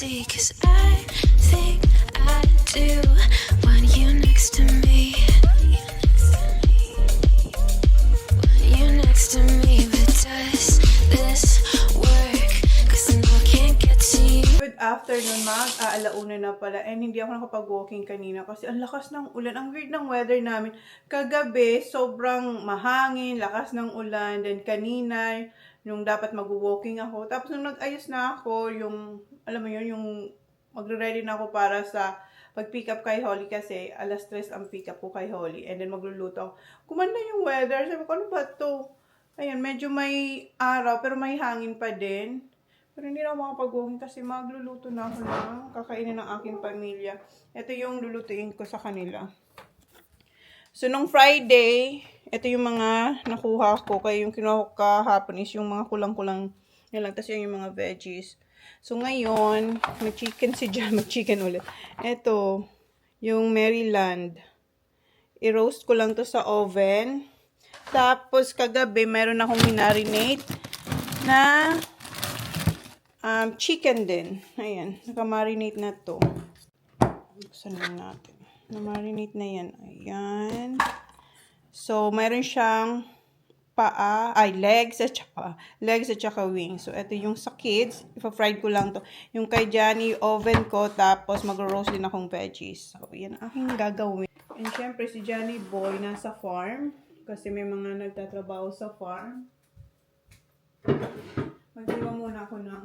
see, 'cause I think I do want you next to me. Want you next to me, but does this work? 'Cause I know I can't get to you. Good afternoon, alauna na pala. And hindi ako nakapag-walking kanina kasi ang lakas ng ulan. Ang weird ng weather namin. Kagabi, sobrang mahangin, lakas ng ulan. Then kanina, nung dapat mag-walking ako. Tapos nung nag-ayos na ako, yung, alam mo yun, yung magre-ready na ako para sa pag-pick up kay Holly kasi alas 3 ang pick up ko kay Holly. And then magluluto ako. Kumanda yung weather. Sabi ko, ano ba to? Ayan, medyo may araw pero may hangin pa din. Pero hindi na ako makapag-walking kasi magluluto na ako ng kakainin ng aking pamilya. Ito yung lulutuin ko sa kanila. So, nung Friday, ito yung mga nakuha ko. Kaya yung kinuha ko kahapon is yung mga kulang-kulang nilang. Tapos yung mga veggies. So, ngayon, may chicken si Jan. Mag-chicken ulit. Ito, yung Maryland. I-roast ko lang to sa oven. Tapos, kagabi, meron akong minarinate na chicken din. Ayan, naka-marinate na to. Buksan lang natin. Na-marinate na yan. Ayan. So, meron siyang legs at saka wings. So, ito yung sa kids. Ipa-fried ko lang to. Yung kay Johnny, oven ko. Tapos, mag-roast din akong veggies. So, yan ang aking gagawin. And syempre, si Johnny Boy nasa farm. Kasi may mga nagtatrabaho sa farm. Magdiwa muna ako ng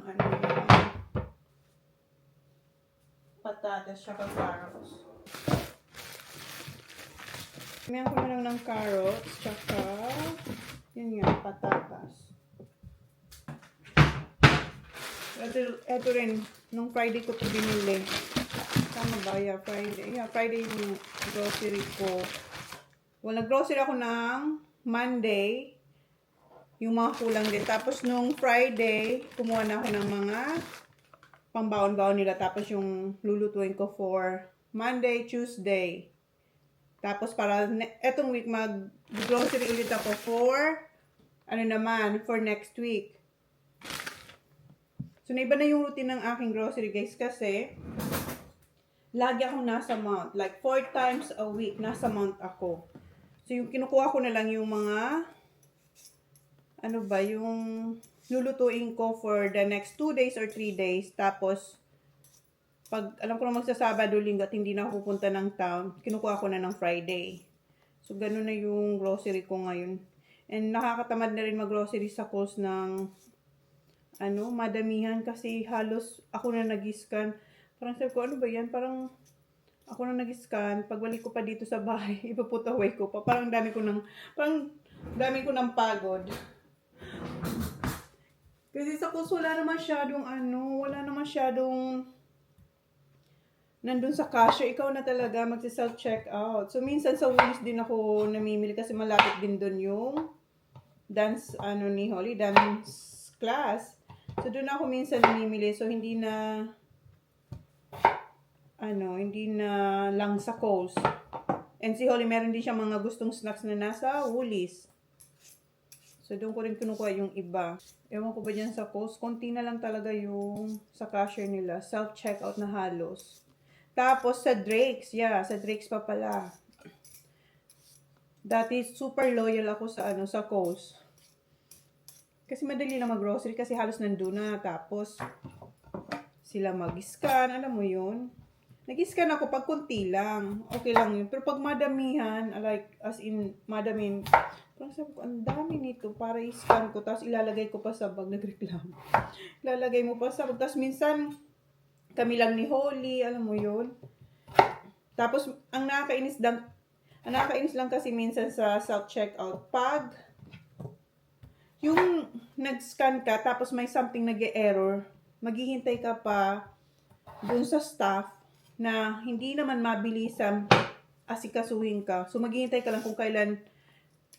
patatas saka carrots. Meron ko na lang ng carrots saka yun nga, patatas. Ito rin, nung Friday ko ito binili. Tama ba? Yeah, Friday. Yeah, Friday yung grocery ko. Well, nag-grocery ako ng Monday. Yung mga kulang din. Tapos, nung Friday, kumuha na ako ng mga pambaon-baon nila. Tapos, yung lulutuin ko for Monday, Tuesday. Tapos, para etong week, mag-grocery ulit ako for, for next week. So, naiba na yung routine ng aking grocery, guys. Kasi, lagi akong nasa month. Like, 4 times a week, nasa month ako. So, yung kinukuha ko na lang yung mga yung lulutuin ko for the next 2 days or 3 days. Tapos, pag alam ko na magsasabado, linggo at hindi na ako pupunta ng town, kinukuha ko na ng Friday. So, ganun na yung grocery ko ngayon. And nakakatamad na rin mag-grocery sa Coles ng, madamihan kasi halos ako na nag-scan. Parang sabi ko, ano ba yan? Parang ako na nag-scan. Pagbalik ko pa dito sa bahay, ipaput away ko pa. Parang dami ko ng pagod. Kasi sa Coles wala naman masyadong nandun sa cashier, ikaw na talaga magsi-self-checkout. So, minsan sa Woolies din ako namimili kasi malapit din dun yung dance, ni Holly, dance class. So, dun ako minsan namimili. So, hindi na lang sa Coles. And si Holly, meron din siya mga gustong snacks na nasa Woolies. So, doon ko rin kinukuha yung iba. Ewan ko ba dyan sa Coles, konti na lang talaga yung sa cashier nila. Self-checkout na halos. Tapos, sa Drake's. Yeah, sa Drake's pa pala. Dati, super loyal ako sa Coles. Kasi madali na mag-grocery kasi halos nandun na. Tapos, sila mag-scan. Alam mo yun? Nag-scan ako pag kunti lang. Okay lang yun. Pero pag madamihan, madamin, parang sabi ko, ang dami nito para i-scan ko. Tapos ilalagay ko pa sa bag, nagreklamo. Ilalagay mo pa sa bag. Tapos minsan, kami lang ni Holly, alam mo yun. Tapos, ang nakakainis lang kasi minsan sa self-checkout, pag yung nag-scan ka, tapos may something nag-e-error, maghihintay ka pa dun sa staff na hindi naman mabilisan asikasuhin ka. So, maghihintay ka lang kung kailan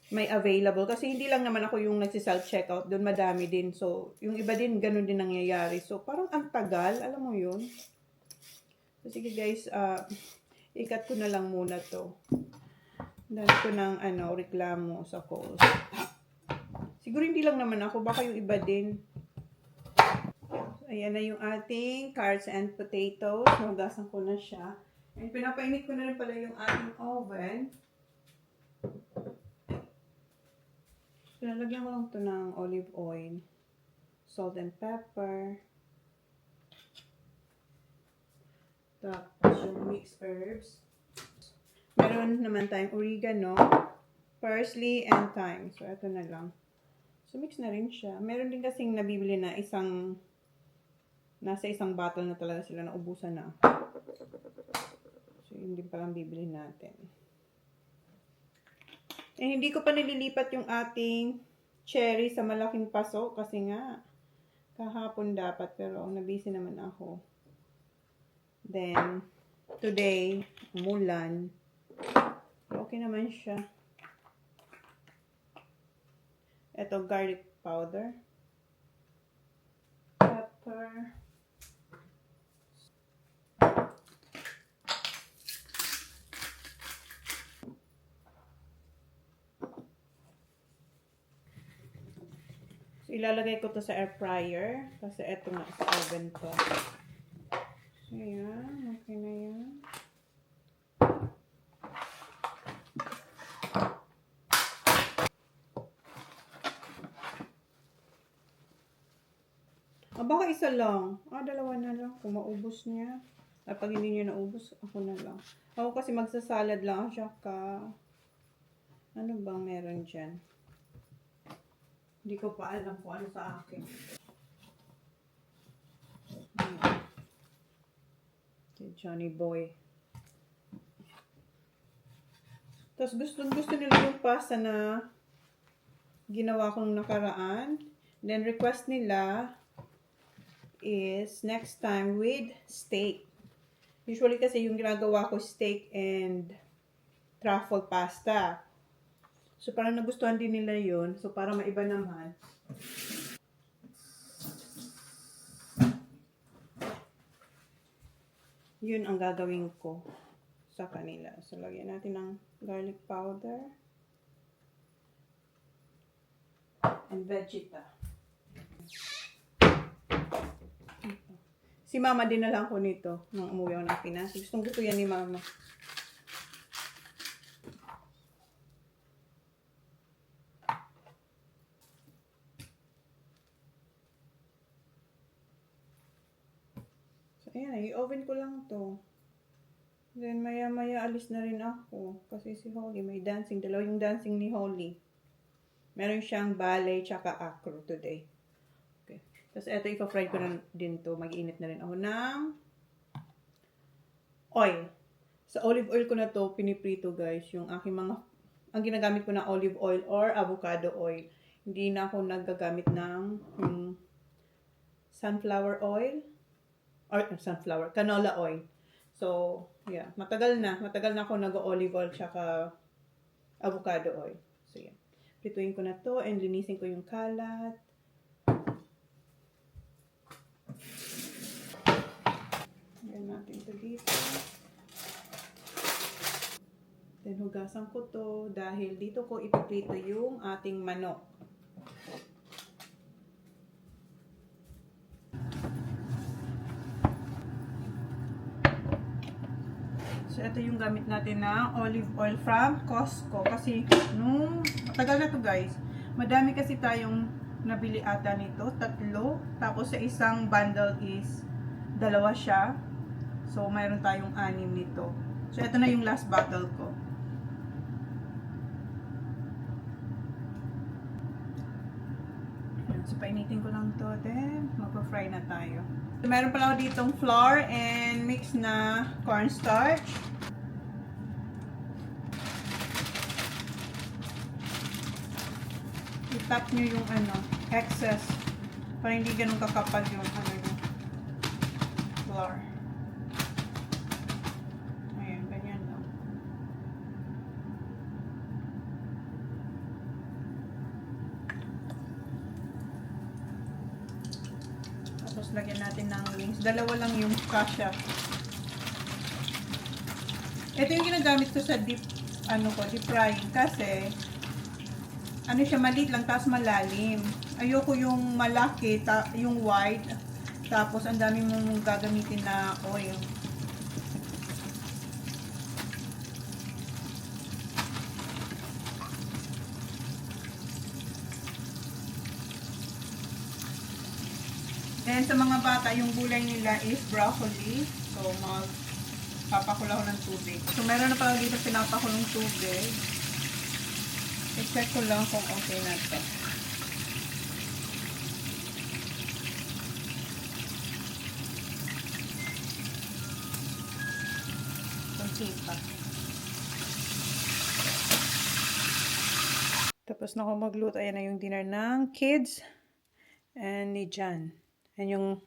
may available. Kasi hindi lang naman ako yung nagsi-self-checkout. Doon madami din. So, yung iba din, ganun din nangyayari. So, parang ang tagal. Alam mo yun? So, sige guys, ikat ko na lang muna to. Dahil ko ng reklamo sa Coles. Siguro hindi lang naman ako. Baka yung iba din. So, ayan na yung ating carrots and potatoes. Hugasan ko na siya. And pinapainit ko na rin pala yung ating oven. Pinalagyan ko lang ito ng olive oil, salt and pepper, tapos yung mixed herbs. Meron naman tayong oregano, parsley, and thyme. So, ito na lang. So, mix na rin siya. Meron din kasing nabibili na nasa isang bottle na talaga sila, naubusan na. So, yun din palang bibili natin. Eh, hindi ko pa nililipat yung ating cherry sa malaking paso kasi nga kahapon dapat pero nabisi naman ako. Then, today, umulan. Okay naman siya. Ito, garlic powder. Pepper. So, ilalagay ko to sa air fryer kasi eto nga sa oven to. So, ayan. Okay na yan. Baka isa lang. Dalawa na lang. Kung maubos niya. At pag hindi niya naubos, ako na lang. Ako kasi magsasalad lang. Tsaka, ano bang meron dyan? Hindi ko pa alam kung ano sa akin. Johnny Boy. Tapos gusto nila yung pasta na ginawa kong nakaraan. Then request nila is next time with steak. Usually kasi yung ginagawa ko steak and truffle pasta. So parang nagustuhan din nila yun. So para maiba naman. Yun ang gagawin ko sa kanila. So lagyan natin ng garlic powder and vegeta. Si Mama din na lang ko nito nung umuwi ako ng Pinas. Gustong gusto yan ni Mama. So, ayan. I-oven ko lang to. Then, maya-maya alis na rin ako. Kasi si Holly may dancing. Dalawa yung dancing ni Holly. Meron siyang ballet tsaka acro today. Tapos, eto, ipa-fry ko na din to. Mag-iinit na rin ako ng oil. Sa olive oil ko na to, piniprito guys. Yung aking ang ginagamit ko na olive oil or avocado oil. Hindi na ako nagagamit ng sunflower oil. Or canola oil. So, yeah. Matagal na ako nag-olive oil tsaka avocado oil. So, yeah. Prituin ko na to and linisin ko yung kalat. Natin ito dito. Then, hugasan ko to dahil dito ko ipiprito yung ating manok. So, ito yung gamit natin na olive oil from Costco. Kasi, matagal na to guys. Madami kasi tayong nabili ata nito. 3. Tapos, sa isang bundle is 2 siya. So, mayroon tayong 6 nito. So, ito na yung last bottle ko. So, painitin ko lang to. Then, magpa-fry na tayo. So, mayroon pala ako ditong flour and mix na cornstarch. I-tap nyo yung excess para hindi ganun kakapal yung yung flour. Tapos lagyan natin ng wings. 2 lang yung kasha. Ito yung ginagamit ko sa deep frying kasi siya maliit lang tapos malalim. Ayoko yung malaki, yung wide. Tapos, ang dami mong gagamitin na oil. Then, sa mga bata, yung gulay nila is broccoli. So, magpapakulo ako ng tubig. So, meron na pala dito pinapakulong tubig. I-check ko lang kung okay na ito. Okay pa. Tapos na ako magluto. Ayan na yung dinner ng kids and ni Jan. And yung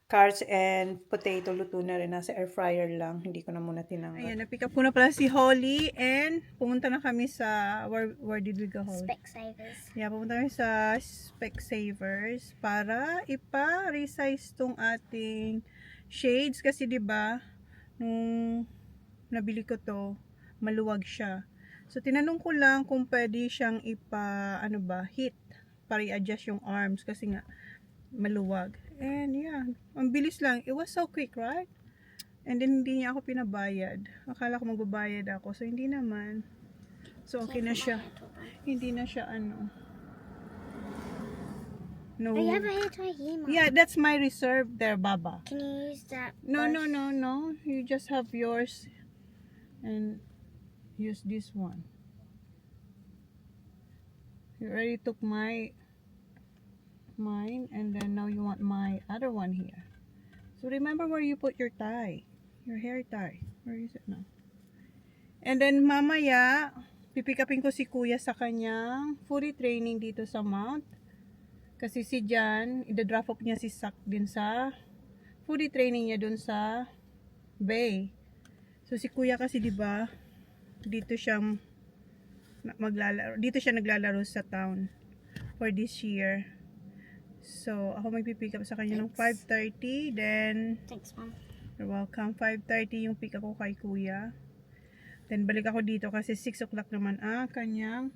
carrots and potato, luto na rin. Nasa air fryer lang. Hindi ko na muna tinanggal. Ayan, na-pick up ko na pala si Holly. And pumunta na kami sa... Where did we go, Holly? Specsavers. Yeah, pumunta kami sa Specsavers para ipa-resize tong ating shades. Kasi 'di ba nung nabili ko to, maluwag siya. So, tinanong ko lang kung pwede siyang heat para i-adjust yung arms kasi nga maluwag. And yeah, ang bilis lang. It was so quick, right? And then, hindi niya ako pinabayad. Akala ko magbabayad ako. So, hindi naman. So, okay na siya. Hindi na siya No. I have a hair tie here, Mom. Yeah, that's my reserve there, Baba. Can you use that? No. brush? You just have yours and use this one. You already took mine and then now you want my other one here. So remember where you put your tie, your hair tie. Where is it now? And then mamaya, pipikapin ko si Kuya sa kanyang foodie training dito sa Mount. Kasi si Jan, ida-drop off niya si Sak din sa foodie training niya dun sa Bay. So si Kuya kasi 'di ba, dito siya naglalaro sa town for this year. So ako magpi-pick up sa kanya ng 5:30, then Thanks, Mom. you're welcome. 5:30 yung pick up ko kay Kuya. Then balik ako dito kasi 6 o'clock naman kanyang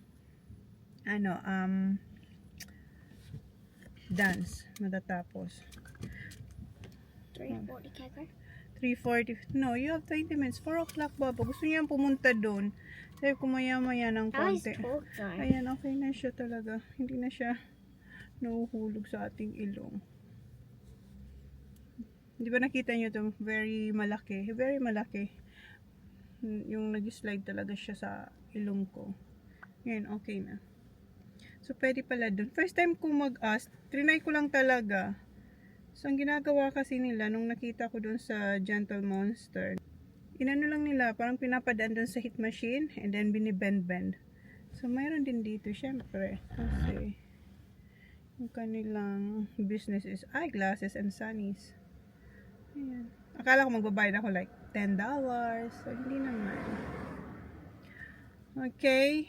dance matatapos. 3:40 Keko. 3:40. No, you have 20 minutes. 4 o'clock, Baba. Gusto niya pumunta doon. Sabi ko maya-maya ng How is konti. talk though? Ayan, okay na siya talaga. Hindi na siya nahuhulog sa ating ilong. Di ba nakita niyo ito? Very malaki. Very malaki. Yung nag-slide talaga siya sa ilong ko. Ngayon, okay na. So, pwede pala dun. First time ko mag-ask, trinay ko lang talaga. So, ang ginagawa kasi nila, nung nakita ko dun sa Gentle Monster, inano lang nila, parang pinapadaan dun sa heat machine, and then binibend-bend. So, mayroon din dito, syempre. Kasi, yung kanilang business is eyeglasses and sunnies. Ayan. Akala ko magbabayad ako like $10. So, hindi naman. Okay.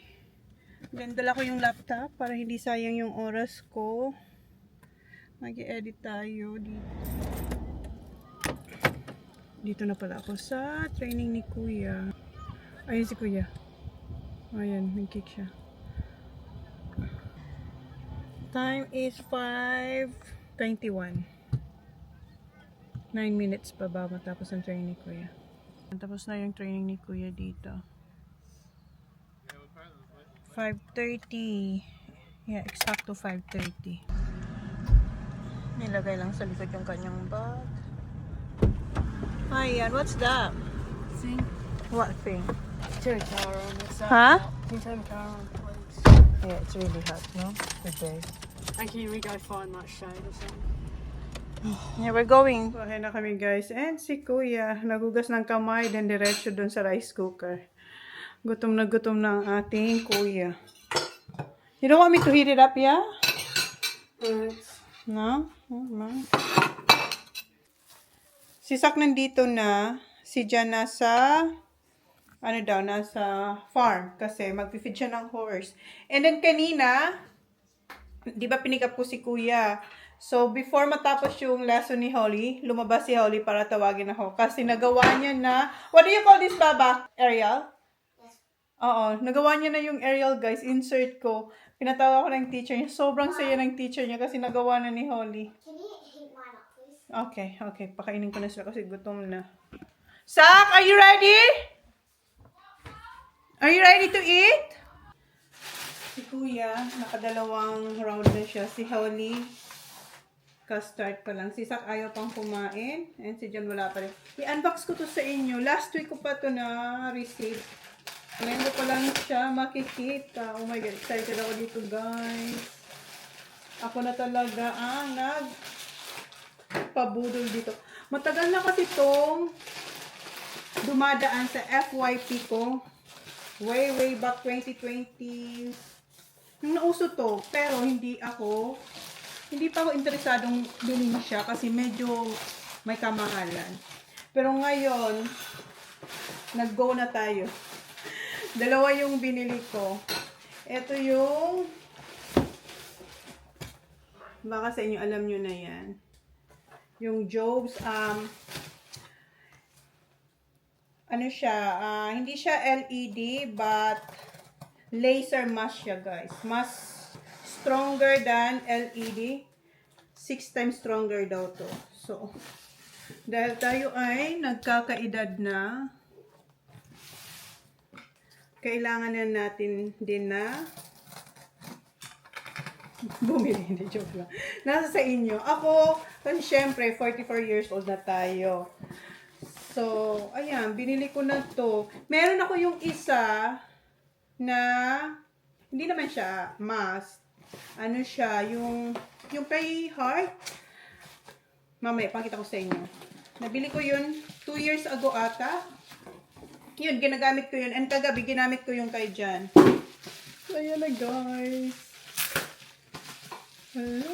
Then, dala ko yung laptop para hindi sayang yung oras ko. Mag-edit tayo dito. Dito na pala ako sa training ni Kuya. Ayun si Kuya. Ayan, nag-kick siya. Time is 5:21. 9 minutes pa ba matapos ang training ni Kuya. Tapos na yung training ni Kuya dito. 5:30. Yeah, exacto 5:30. Nilagay lang sa likod yung kanyang bag. Ayan, what's that? Thing. What thing? Turn the tower on this side. Huh? Can you turn the tower on, please? Yeah, it's really hot, no? Today. And can we go find that shade or something? Yeah, we're going. Bahay na kami, guys. And si Kuya, nagugas ng kamay, then diretso dun sa rice cooker. Gutom na ang ating Kuya. You don't want me to heat it up, yeah? No? No? Si Sak nandito na. Si Jan nasa, nasa farm. Kasi magpifeed siya ng horse. And then kanina, di ba pinikap ko si Kuya? So, before matapos yung lesson ni Holly, lumabas si Holly para tawagin ako. Kasi nagawa niya na, what do you call this, Baba? Aerial? Oo, nagawa niya na yung aerial, guys. Insert ko. Pinatawa ko ng teacher niya. Sobrang saya ng teacher niya kasi nagawa na ni Holly. Can you heat mine up, please? Okay, okay. Pakainin ko na sila kasi gutom na. Sak, are you ready? Are you ready to eat? Si Kuya, nakadalawang round na siya. Si Holly, ka-start pa lang. Si Sak ayaw pang kumain. And si John wala pa rin. I-unbox ko to sa inyo. Last week ko pa to na-receive. Ngayon ko pa lang siya makikita. Oh my God, excited ako dito, guys. Ako na talaga ang nagpabudol dito. Matagal na kasi itong dumadaan sa FYP ko. Way back 2020. Yung nauso to, pero hindi pa ako interesadong bilhin siya kasi medyo may kamahalan. Pero ngayon, nag-go na tayo. Dalawa yung binili ko. Ito yung, baka sa inyo alam nyo na yan. Yung Jobs, ano siya, hindi siya LED, but laser mask siya, guys. Mas stronger than LED. 6 times stronger daw to. So, dahil tayo ay nagkakaedad na, kailangan na natin din na bumili. Hindi, joke lang. Nasa sa inyo. Ako, kasi syempre, 44 years old na tayo. So, ayan, binili ko na to. Meron ako yung isa na, hindi naman siya mask. Ano siya, yung kay Heart. Mamaya, pakita ko sa inyo. Nabili ko yun 2 years ago ata. Yun, ginagamit ko yun. And kagabi, ginamit ko yung kay Jan. Ayan na, guys. Hello.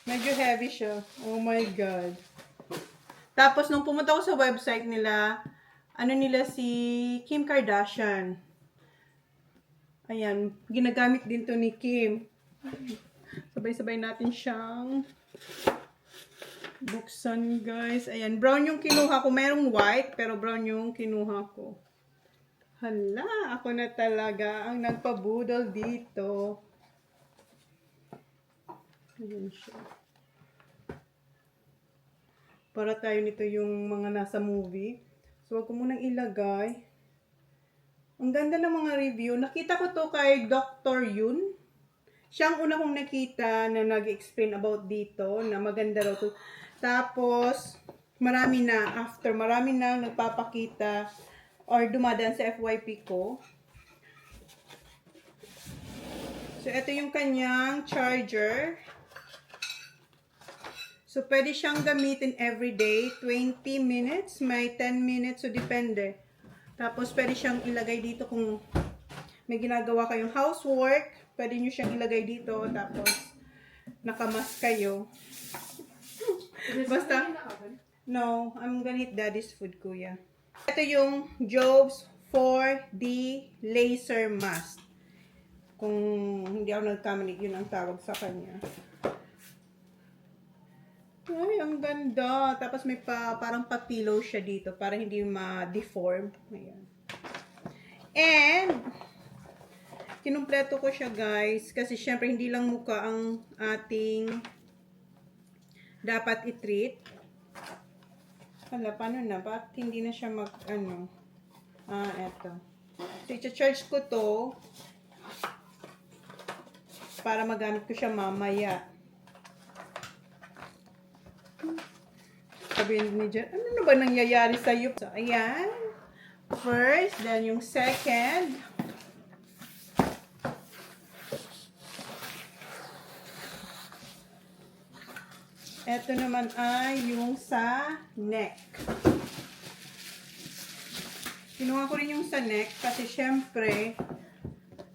Medyo heavy siya. Oh my God. Tapos, nung pumunta ko sa website nila, ano nila si Kim Kardashian. Ayan, ginagamit din to ni Kim. Sabay-sabay natin siyang buksan, guys. Ayan, brown yung kinuha ko. Merong white, pero brown yung kinuha ko. Hala, ako na talaga ang nagpabudol dito. Ayan siya. Para tayo nito yung mga nasa movie. So, wag ko munang ilagay. Ang ganda ng mga review. Nakita ko to kay Dr. Yun. Siya ang una kong nakita na nag-explain about dito, na maganda raw to. Tapos, marami na nagpapakita or dumadaan sa FYP ko. So, ito yung kanyang charger. So, pwede siyang gamitin everyday, 20 minutes, may 10 minutes, so depende. Tapos, pwede siyang ilagay dito kung may ginagawa kayong housework, pwede nyo siyang ilagay dito, tapos, nakamas kayo. Basta, no, I'm gonna eat daddy's food, kuya. Ito yung Jobs 4D Laser Mask. Kung hindi ako nagkamali, yun ang tawag sa kanya. Ay, ang ganda. Tapos may parang pa-pillow siya dito para hindi ma-deform. Ayan. And, kinumpleto ko siya, guys. Kasi syempre, hindi lang mukha ang ating dapat i-treat. Hala, paano na? Ba't hindi na siya eto. So, i-charge ko to para magamit ko siya mamaya. Sabihin ni Jen, ano na ba nangyayari sa'yo? So, ayan. First, then yung second. Ito naman ay yung sa neck. Kinuha ko rin yung sa neck kasi syempre,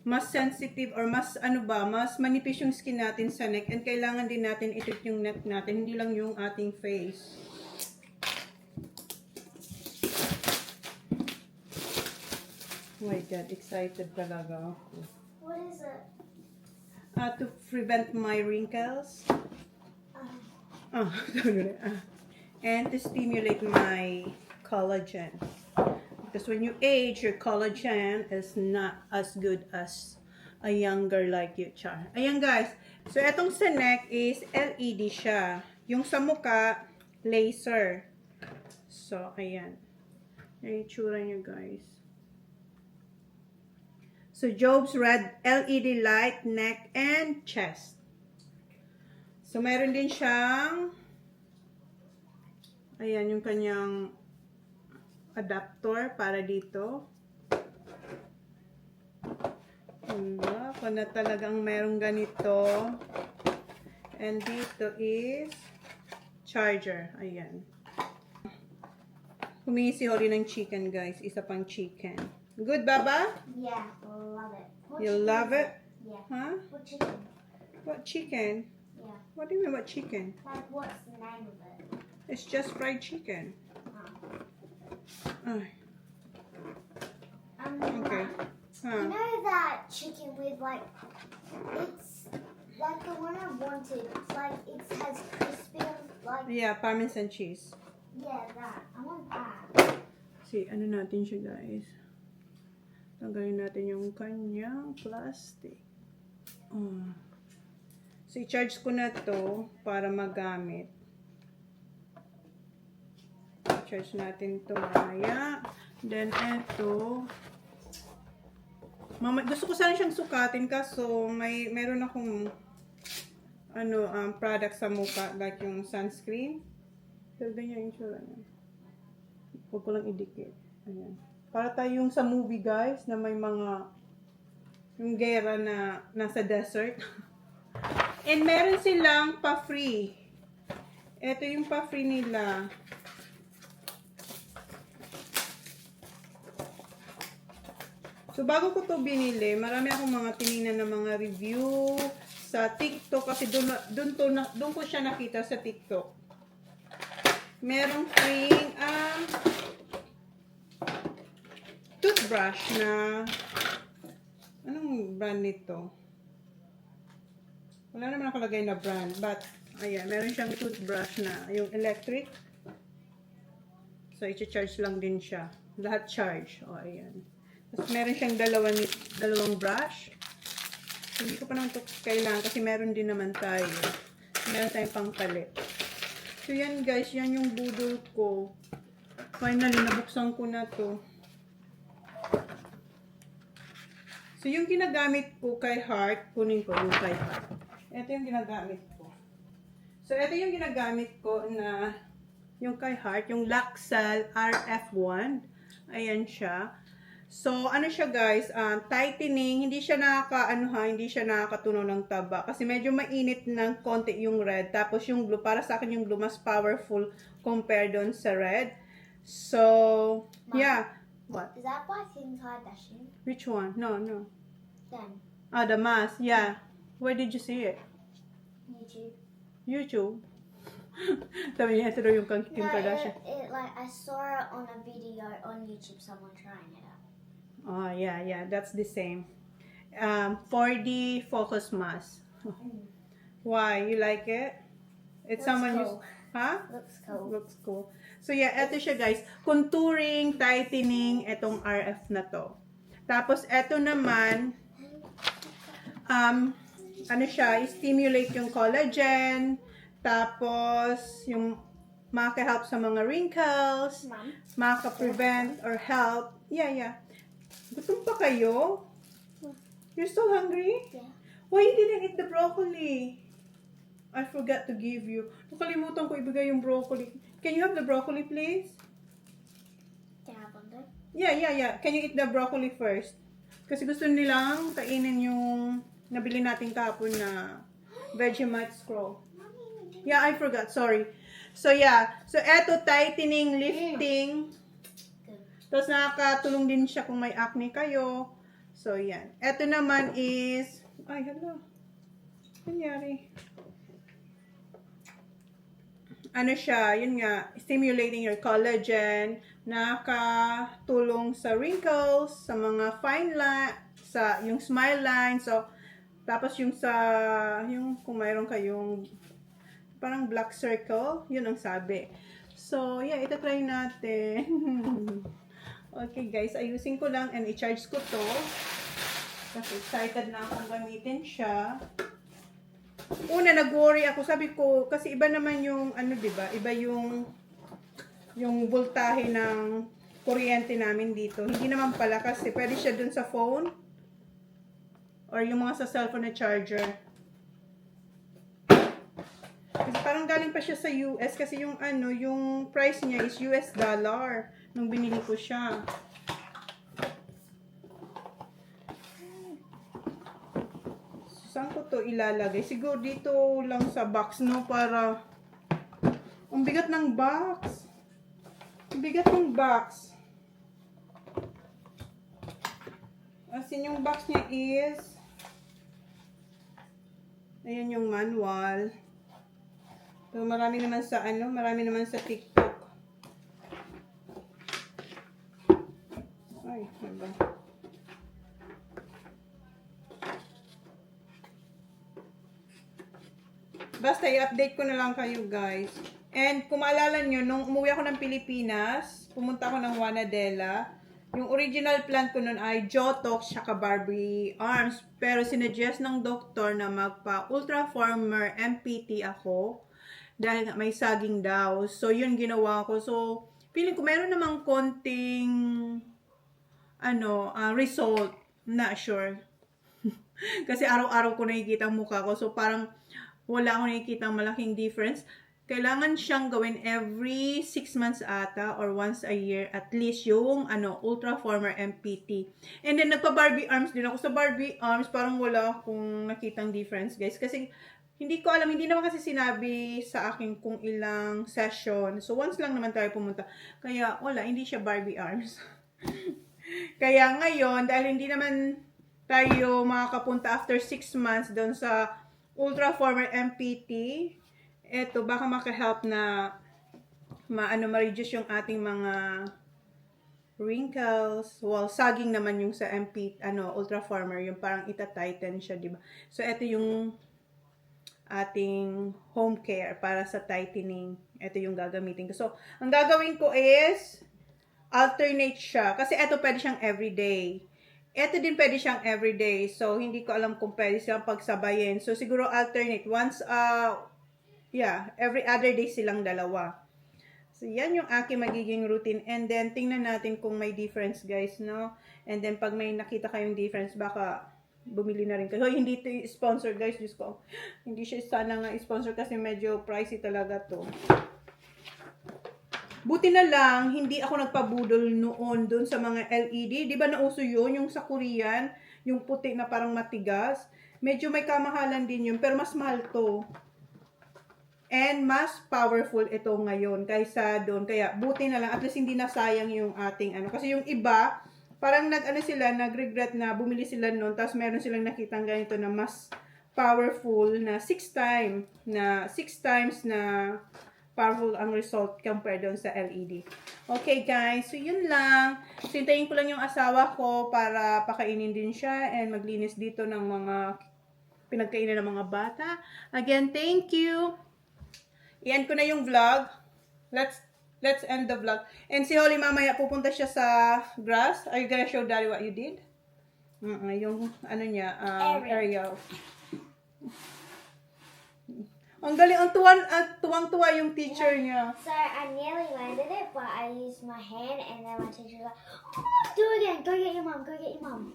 mas sensitive or mas mas manipis yung skin natin sa neck and kailangan din natin i-treat yung neck natin, hindi lang yung ating face. Oh my God, excited talaga ako. What is it? To prevent my wrinkles. And to stimulate my collagen. Because when you age, your collagen is not as good as a younger like you, Char. Ayan, guys. So, etong sa neck is LED siya. Yung sa mukha, laser. So, ayan. Yung itsura niya, guys. So, Job's red LED light, neck, and chest. So, meron din siyang ayan, yung kanyang adapter para dito. Diba? Kung na talagang merong ganito. And dito is charger. Ayan. Humingi si Holly ng chicken, guys. Isa pang chicken. Good, Baba? Yeah, love it. What You chicken love is it? Yeah. Huh? What chicken? What chicken? Yeah. What do you mean what chicken? Like, what's the name of it? It's just fried chicken. Ay. Okay. You Huh. know that chicken with like, it's like the one I wanted. It's like it has crispy, like Yeah, parmesan cheese. yeah, that. I want that. See, ano natin siya, guys. Tanggalin natin yung kanyang plastic. Oh. So, i-charge ko na to para magamit. I-charge natin to mamaya. Then, eto. Gusto ko sana siyang sukatin kaso meron akong product sa mukha like yung sunscreen. Pero ganyan yung tsura niya. Huwag ko lang idikit. Ayan. Para tayong sa movie, guys, na may mga yung gera na nasa desert. And meron silang pa-free. Ito yung pa-free nila. So, bago ko to binili, marami akong mga tinignan na mga review sa TikTok kasi doon ko siya nakita sa TikTok. Merong free toothbrush na anong brand nito? Wala naman nakalagay na brand, but ayan, meron siyang toothbrush na yung electric. So, i-charge lang din siya. Lahat charge. O, ayan. Tapos, meron siyang dalawang brush. Hindi ko pa naman ito kailangan kasi meron din naman tayo. Meron tayong pangkalit. So, yan guys. Yan yung budol ko. Finally, nabuksan ko na to. So, yung ginagamit ko kay Heart, kunin ko yung kay Heart. Ito yung ginagamit ko. So, ito yung ginagamit ko na yung kay Heart, yung Laxal RF1. Ayan siya. So, ano siya guys, tightening, hindi siya hindi siya nakakatunaw ng taba. Kasi medyo mainit ng konti yung red. Tapos yung blue, para sa akin yung blue mas powerful compared doon sa red. So, yeah. What? Is that by Kim Kardashian? Which one? No. Then The mask. Yeah. Where did you see it? YouTube. YouTube. Sabi niya, ito daw yung Kim Kardashian. It like I saw it on a video on YouTube. Someone trying it out. Oh, yeah. That's the same. 4D focus mask. Why? You like it? It's Looks someone cool. Huh? Looks cool. Looks cool. So, yeah, eto siya, guys. Contouring, tightening, etong RF na to. Tapos, eto naman, ano siya, stimulate yung collagen. Tapos, yung maka-help sa mga wrinkles. Mom. Maka-prevent or help. Yeah. Gutom pa kayo? You're so hungry? Yeah. Why you didn't eat the broccoli? I forgot to give you. Nakalimutan ko ibigay yung broccoli. Can you have the broccoli, please? Can I have one though? Yeah. Can you eat the broccoli first? Kasi gusto nilang kainin yung nabili natin kapon na Vegemite scroll. Yeah, I forgot. Sorry. So, yeah. So, eto, tightening, lifting. Tapos, nakakatulong din siya kung may acne kayo. So, yan. Eto naman is, ay, hala. Nangyari. Ano siya, yun nga, stimulating your collagen, nakakatulong sa wrinkles, sa mga fine line, sa yung smile line. So, tapos yung kung mayroon kayong parang black circle, yun ang sabi. So, yeah, ito try natin. Okay, guys, ayusin ko lang and i-charge ko to. Kasi excited na akong gamitin siya. una nag-worry ako, sabi ko, kasi iba naman yung, ano, di ba? Iba yung voltahe ng kuryente namin dito. Hindi naman pala kasi pwede siya dun sa phone or yung mga sa cellphone na charger. Kasi parang galing pa siya sa US kasi yung ano, yung price niya is US dollar nung binili ko siya. Saan ko to ilalagay? Siguro dito lang sa box, no? Para ang bigat ng box. Ang bigat ng box. As in, yung box niya is ayan yung manual. So, marami naman sa ano, marami naman sa TikTok. Ay, ano ba? Basta i-update ko na lang kayo, guys. And kung maalala nyo, nung umuwi ako ng Pilipinas, pumunta ako ng Wanadela. Yung original plan ko nun ay Jotox saka Barbie Arms. Pero sinuggest ng doktor na magpa-Ultra Former MPT ako. Dahil may saging daw. So, yun ginawa ko. So, feeling ko meron namang konting result. Not sure. Kasi araw-araw ko nakikita ang mukha ko. So, parang wala akong nakikita malaking difference. Kailangan siyang gawin every 6 months ata or once a year at least yung Ultra Former MPT. And then nagpa-Barbie Arms din ako. Sa Barbie Arms parang wala akong nakitang difference, guys. Kasi hindi ko alam, hindi naman kasi sinabi sa akin kung ilang session. So once lang naman tayo pumunta. Kaya wala, hindi siya Barbie Arms. Kaya ngayon, dahil hindi naman tayo makakapunta after 6 months doon sa Ultra Former MPT, eto, baka maka-help na ma-reduce yung ating mga wrinkles. Well, saging naman yung sa Ultra Former, yung parang ita-tighten siya, di ba? So, eto yung ating home care para sa tightening. Ito yung gagamitin ko. So, ang gagawin ko is alternate siya. Kasi ito pwede siyang everyday. Ito din pwede siyang everyday. So, hindi ko alam kung pwede siyang pagsabayin. So, siguro alternate. Once, every other day silang dalawa. So, yan yung aking magiging routine. And then, tingnan natin kung may difference, guys, no? And then, pag may nakita kayong difference, baka bumili na rin kayo. Hoy, hindi ito sponsor, guys. Diyos ko. Hindi siya sana nga sponsor kasi medyo pricey talaga to. Buti na lang, hindi ako nagpabudol noon dun sa mga LED. Di ba nauso yun? Yung sa Korean, yung puti na parang matigas. Medyo may kamahalan din yun, pero mas mahal to. And mas powerful ito ngayon kaysa doon. Kaya buti na lang, at least hindi nasayang yung ating Kasi yung iba, parang nag-regret na bumili sila noon, tapos meron silang nakitang ganito na mas powerful na 6 times na powerful ang result compared doon sa LED. Okay, guys. So, yun lang. Sintayin ko lang yung asawa ko para pakainin din siya and maglinis dito ng mga pinagkainan ng mga bata. Again, thank you. I-end ko na yung vlog. Let's end the vlog. And si Holly mamaya pupunta siya sa grass. Are you gonna show Daddy what you did? Yung aerial. Ang galing, tuwang-tuwa yung teacher niya. So I nearly landed it, but I used my hand, and then my teacher was like, "Oh, do it again. Go get your mom. Go get your mom."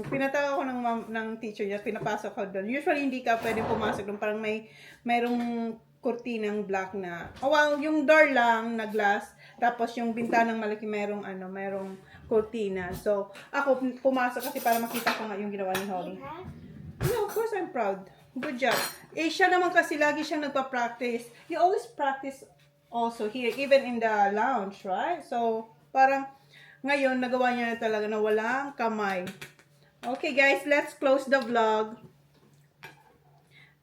Pinatawag ko ng teacher niya, pinapasok ko doon. Usually hindi ka pwedeng pumasok doon, parang mayroong kurtinang black na, yung door lang na glass, tapos yung bintanang malaki mayroong kurtina. So, ako pumasok kasi para makita ko nga yung ginawa ni Holly. No, of course I'm proud. Good job. Siya naman kasi lagi siyang nagpa-practice. You always practice also here, even in the lounge, right? So, parang ngayon, nagawa niya na talaga na walang kamay. Okay, guys, let's close the vlog.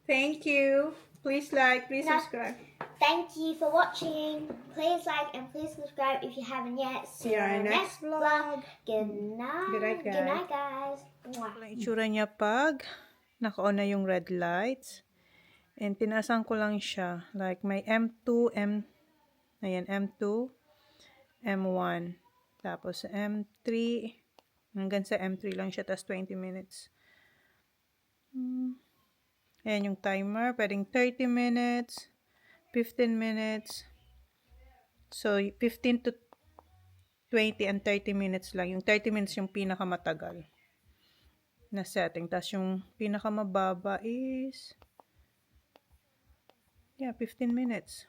Thank you. Please like, please subscribe. Thank you for watching. Please like and please subscribe if you haven't yet. See you in our next vlog. Good night. Good night, guys. Good night, guys. Mwah. Ang itsura niya pag naka-on na yung red lights. And tinasan ko lang siya. Like may M2, M2, M1. Tapos M3, hanggang sa M3 lang siya, tas 20 minutes. Ayan yung timer. Pwedeng 30 minutes, 15 minutes. So, 15 to 20 and 30 minutes lang. Yung 30 minutes yung pinakamatagal na setting. Tapos yung pinakamababa is 15 minutes.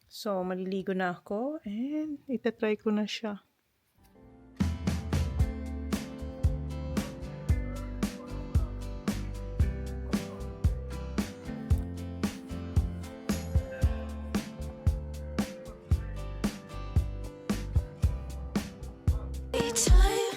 So, maliligo na ako and itatry ko na siya. Time